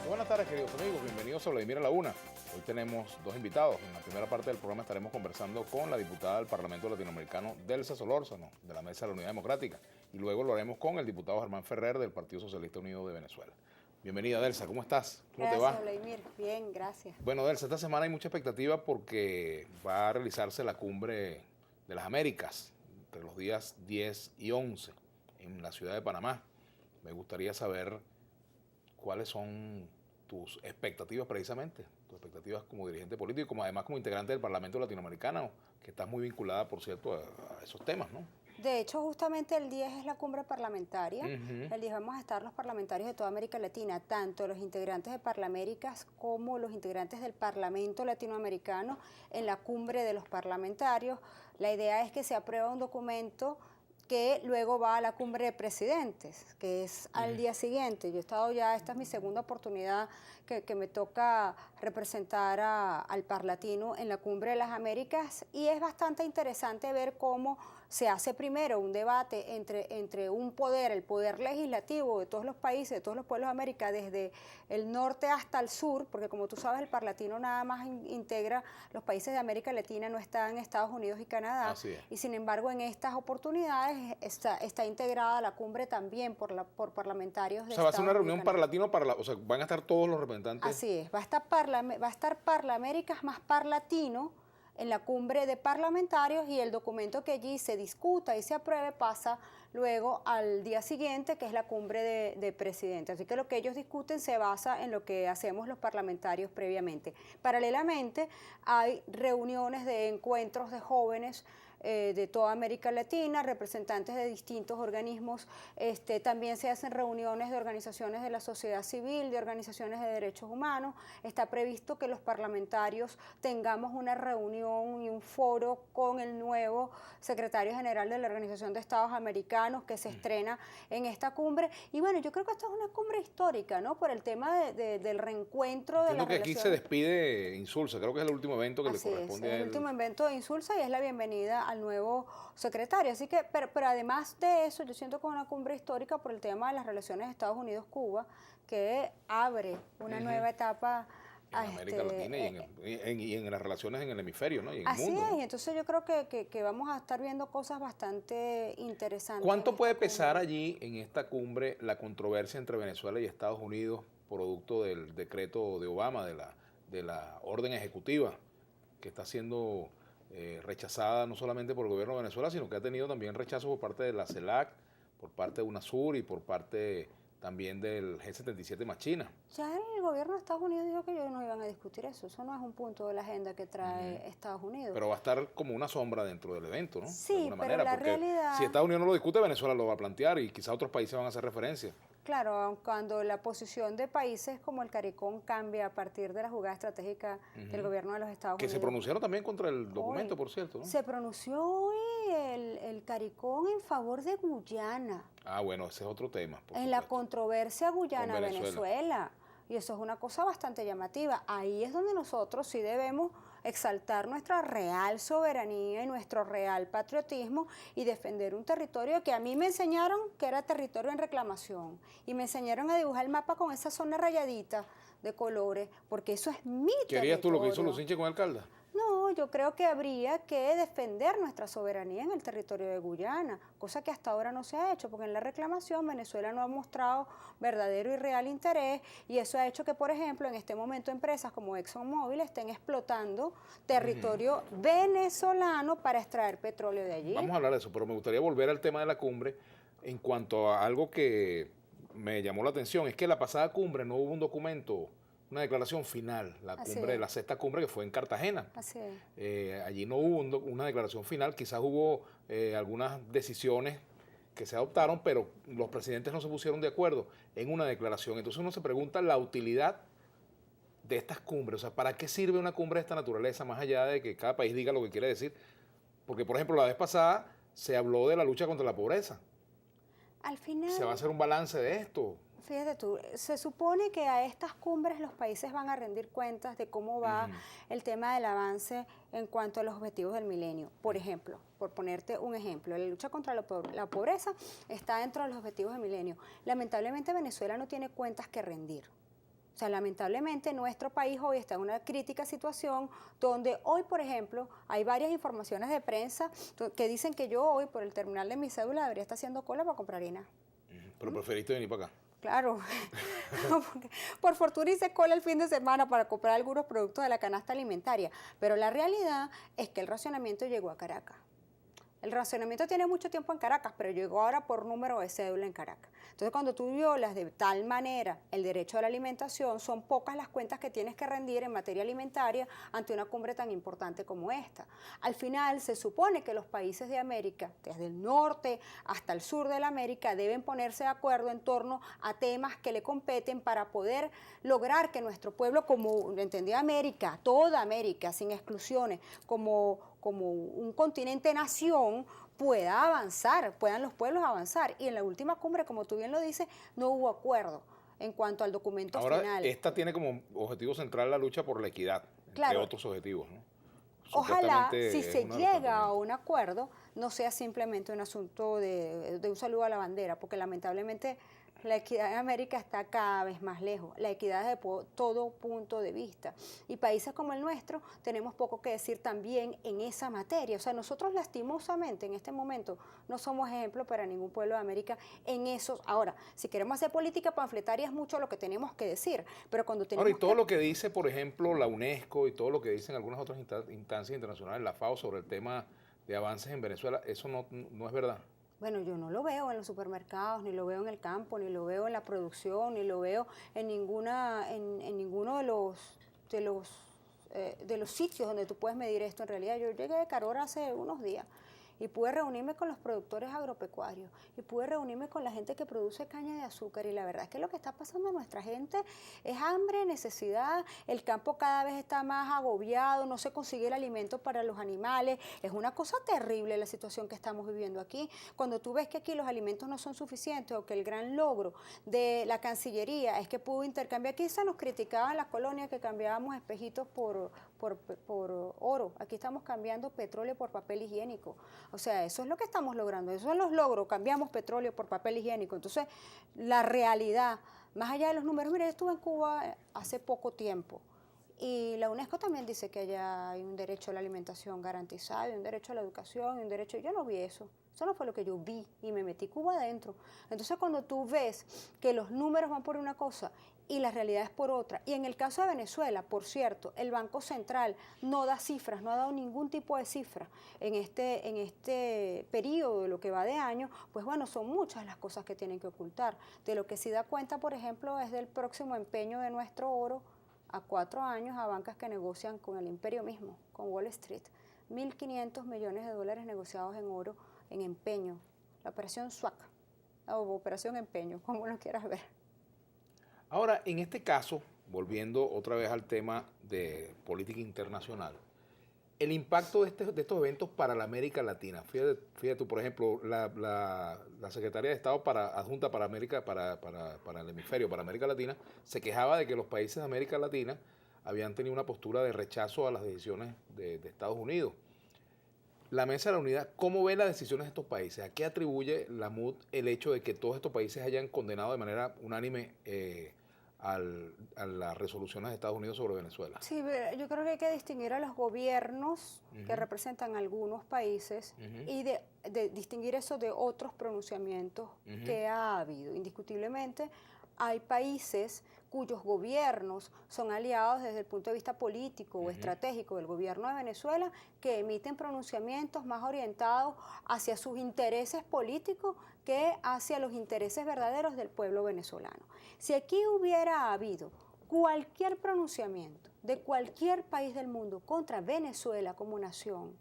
Buenas tardes, queridos amigos, bienvenidos a Vladimir a la Una. Hoy tenemos dos invitados. En la primera parte del programa estaremos conversando con la diputada del Parlamento Latinoamericano, Delsa Solórzano, de la Mesa de la Unidad Democrática. Y luego lo haremos con el diputado Germán Ferrer, del Partido Socialista Unido de Venezuela. Bienvenida, Delsa, ¿cómo estás? ¿Cómo te va? Gracias, Vladimir. Bien, gracias. Bueno, Delsa, esta semana hay mucha expectativa porque va a realizarse la Cumbre de las Américas entre los días 10 y 11 en la ciudad de Panamá. Me gustaría saber cuáles son tus expectativas precisamente, tus expectativas como dirigente político, como además como integrante del Parlamento Latinoamericano, que estás muy vinculada, por cierto, a esos temas, ¿no? De hecho, justamente el 10 es la cumbre parlamentaria. El 10 vamos a estar los parlamentarios de toda América Latina, tanto los integrantes de Parlaméricas como los integrantes del Parlamento Latinoamericano en la cumbre de los parlamentarios. La idea es que se aprueba un documento que luego va a la cumbre de presidentes, que es al día siguiente. Yo he estado ya, esta es mi segunda oportunidad que me toca representar al Parlatino en la Cumbre de las Américas, y es bastante interesante ver cómo se hace primero un debate entre un poder, el poder legislativo de todos los países, de todos los pueblos de América, desde el norte hasta el sur, porque como tú sabes, el Parlatino nada más integra los países de América Latina, no está en Estados Unidos y Canadá. Así es. Y sin embargo, en estas oportunidades está integrada la cumbre también por parlamentarios de O sea, va a ser una Estados reunión Unidos. o sea, van a estar todos los representantes. Así es, va a estar Parlaméricas más Parlatino en la cumbre de parlamentarios, y el documento que allí se discuta y se apruebe pasa luego al día siguiente, que es la cumbre de presidentes. Así que lo que ellos discuten se basa en lo que hacemos los parlamentarios previamente. Paralelamente, hay reuniones de encuentros de jóvenes de toda América Latina, representantes de distintos organismos. También se hacen reuniones de organizaciones de la sociedad civil, de organizaciones de derechos humanos. Está previsto que los parlamentarios tengamos una reunión y un foro con el nuevo secretario general de la Organización de Estados Americanos, que se estrena en esta cumbre. Y bueno, yo creo que esta es una cumbre histórica, ¿no? Por el tema del reencuentro de la Entiendo que aquí se despide Insulza, creo que es el último evento que le corresponde a él. Es el último evento de Insulza y es la bienvenida al nuevo secretario. Así que, pero además de eso, yo siento que es una cumbre histórica por el tema de las relaciones Estados Unidos-Cuba, que abre una nueva etapa en América Latina y en las relaciones en el hemisferio, ¿no? Y en el así mundo, es, ¿no? y entonces yo creo que vamos a estar viendo cosas bastante interesantes. ¿Cuánto puede pesar allí en esta cumbre la controversia entre Venezuela y Estados Unidos, producto del decreto de Obama, de la orden ejecutiva, que está siendo rechazada no solamente por el gobierno de Venezuela, sino que ha tenido también rechazo por parte de la CELAC, por parte de UNASUR y por parte también del G77 más China? Ya el gobierno de Estados Unidos dijo que ellos no iban a discutir eso. Eso no es un punto de la agenda que trae Estados Unidos. Pero va a estar como una sombra dentro del evento, ¿no? Sí, de alguna pero manera, la porque realidad... si Estados Unidos no lo discute, Venezuela lo va a plantear y quizás otros países van a hacer referencia. Claro, cuando la posición de países como el CARICOM cambia a partir de la jugada estratégica del gobierno de los Estados Unidos. Que se pronunciaron también contra el documento, por cierto, ¿no? Se pronunció hoy el CARICOM en favor de Guyana. Ah, bueno, ese es otro tema. En la controversia Guyana-Venezuela. Y eso es una cosa bastante llamativa. Ahí es donde nosotros sí debemos exaltar nuestra real soberanía y nuestro real patriotismo y defender un territorio que a mí me enseñaron que era territorio en reclamación. Y me enseñaron a dibujar el mapa con esa zona rayadita de colores, porque eso es mi territorio. ¿Querías tú lo que hizo Lucinche con el Caldas? No, yo creo que habría que defender nuestra soberanía en el territorio de Guyana, cosa que hasta ahora no se ha hecho, porque en la reclamación Venezuela no ha mostrado verdadero y real interés, y eso ha hecho que, por ejemplo, en este momento empresas como ExxonMobil estén explotando territorio venezolano para extraer petróleo de allí. Vamos a hablar de eso, pero me gustaría volver al tema de la cumbre en cuanto a algo que me llamó la atención, es que la pasada cumbre no hubo un documento, una declaración final, la sexta cumbre que fue en Cartagena. Así es. Allí no hubo una declaración final, quizás hubo algunas decisiones que se adoptaron, pero los presidentes no se pusieron de acuerdo en una declaración. Entonces uno se pregunta la utilidad de estas cumbres, o sea, ¿para qué sirve una cumbre de esta naturaleza, más allá de que cada país diga lo que quiere decir? Porque, por ejemplo, la vez pasada se habló de la lucha contra la pobreza. Al final... ¿Se va a hacer un balance de esto? Fíjate tú, se supone que a estas cumbres los países van a rendir cuentas de cómo va el tema del avance en cuanto a los objetivos del milenio. Por ejemplo, por ponerte un ejemplo, la lucha contra la pobreza está dentro de los objetivos del milenio. Lamentablemente Venezuela no tiene cuentas que rendir. O sea, lamentablemente nuestro país hoy está en una crítica situación donde hoy, por ejemplo, hay varias informaciones de prensa que dicen que yo hoy por el terminal de mi cédula debería estar haciendo cola para comprar harina. Pero preferiste venir para acá. Claro, porque por fortuna hice cola el fin de semana para comprar algunos productos de la canasta alimentaria, pero la realidad es que el racionamiento llegó a Caracas. El racionamiento tiene mucho tiempo en Caracas, pero llegó ahora por número de cédula en Caracas. Entonces, cuando tú violas de tal manera el derecho a la alimentación, son pocas las cuentas que tienes que rendir en materia alimentaria ante una cumbre tan importante como esta. Al final, se supone que los países de América, desde el norte hasta el sur de la América, deben ponerse de acuerdo en torno a temas que le competen para poder lograr que nuestro pueblo, como entendía América, toda América, sin exclusiones, como un continente-nación, pueda avanzar, puedan los pueblos avanzar. Y en la última cumbre, como tú bien lo dices, no hubo acuerdo en cuanto al documento Ahora, final. esta tiene como objetivo central la lucha por la equidad, claro, entre otros objetivos, ¿no? Ojalá, si se llega a un acuerdo, no sea simplemente un asunto de un saludo a la bandera, porque lamentablemente la equidad en América está cada vez más lejos, la equidad desde todo punto de vista. Y países como el nuestro tenemos poco que decir también en esa materia. O sea, nosotros lastimosamente en este momento no somos ejemplo para ningún pueblo de América en esos. Ahora, si queremos hacer política panfletaria es mucho lo que tenemos que decir, pero cuando tenemos Ahora, y todo lo que dice, por ejemplo, la UNESCO y todo lo que dicen algunas otras instancias internacionales, la FAO, sobre el tema de avances en Venezuela, eso no es verdad. Bueno, yo no lo veo en los supermercados, ni lo veo en el campo, ni lo veo en la producción, ni lo veo en ninguno de los sitios donde tú puedes medir esto. En realidad, yo llegué de Carora hace unos días y pude reunirme con los productores agropecuarios y pude reunirme con la gente que produce caña de azúcar, y la verdad es que lo que está pasando a nuestra gente es hambre, necesidad, el campo cada vez está más agobiado, no se consigue el alimento para los animales, es una cosa terrible la situación que estamos viviendo aquí. Cuando tú ves que aquí los alimentos no son suficientes, o que el gran logro de la Cancillería es que pudo intercambiar, aquí se nos criticaba en la colonia que cambiábamos espejitos por oro, aquí estamos cambiando petróleo por papel higiénico. O sea, eso es lo que estamos logrando, esos son los logros, cambiamos petróleo por papel higiénico. Entonces, la realidad, más allá de los números, mira, yo estuve en Cuba hace poco tiempo y la UNESCO también dice que allá hay un derecho a la alimentación garantizado, un derecho a la educación, un derecho, yo no vi eso no fue lo que yo vi y me metí Cuba adentro. Entonces, cuando tú ves que los números van por una cosa y la realidad es por otra, y en el caso de Venezuela, por cierto, el Banco Central no da cifras, no ha dado ningún tipo de cifra en este periodo de lo que va de año, pues bueno, son muchas las cosas que tienen que ocultar. De lo que sí da cuenta, por ejemplo, es del próximo empeño de nuestro oro a 4 años a bancas que negocian con el imperio mismo, con Wall Street. 1.500 millones de dólares negociados en oro en empeño, la operación SWAC, o operación empeño, como lo quieras ver. Ahora, en este caso, volviendo otra vez al tema de política internacional, el impacto de estos eventos para la América Latina. Fíjate, por ejemplo, la Secretaría de Estado adjunta para América, para el hemisferio, para América Latina, se quejaba de que los países de América Latina habían tenido una postura de rechazo a las decisiones de Estados Unidos. La Mesa de la Unidad, ¿cómo ve las decisiones de estos países? ¿A qué atribuye la MUD el hecho de que todos estos países hayan condenado de manera unánime a las resoluciones de Estados Unidos sobre Venezuela? Sí, yo creo que hay que distinguir a los gobiernos que representan algunos países y de distinguir eso de otros pronunciamientos que ha habido. Indiscutiblemente hay países cuyos gobiernos son aliados desde el punto de vista político o estratégico del gobierno de Venezuela, que emiten pronunciamientos más orientados hacia sus intereses políticos que hacia los intereses verdaderos del pueblo venezolano. Si aquí hubiera habido cualquier pronunciamiento de cualquier país del mundo contra Venezuela como nación,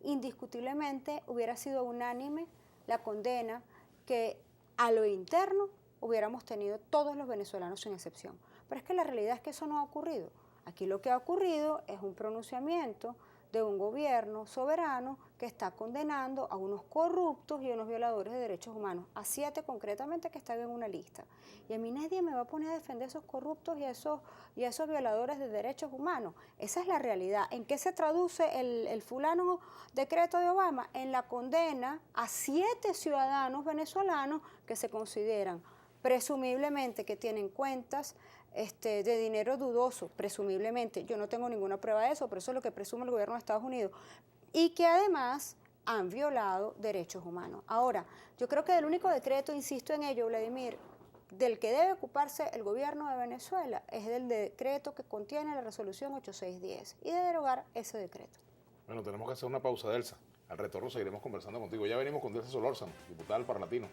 indiscutiblemente hubiera sido unánime la condena que a lo interno hubiéramos tenido todos los venezolanos sin excepción. Pero es que la realidad es que eso no ha ocurrido. Aquí lo que ha ocurrido es un pronunciamiento de un gobierno soberano que está condenando a unos corruptos y a unos violadores de derechos humanos, a 7 concretamente que están en una lista. Y a mí nadie me va a poner a defender a esos corruptos y a esos violadores de derechos humanos. Esa es la realidad. ¿En qué se traduce el fulano decreto de Obama? En la condena a 7 ciudadanos venezolanos que se consideran presumiblemente que tienen cuentas de dinero dudoso, presumiblemente, yo no tengo ninguna prueba de eso, pero eso es lo que presume el gobierno de Estados Unidos, y que además han violado derechos humanos. Ahora, yo creo que el único decreto, insisto en ello, Vladimir, del que debe ocuparse el gobierno de Venezuela es del decreto que contiene la resolución 8610 y de derogar ese decreto. Bueno, tenemos que hacer una pausa, Delsa. Al retorno seguiremos conversando contigo. Ya venimos con Delsa Solórzano, diputada del Parlatino.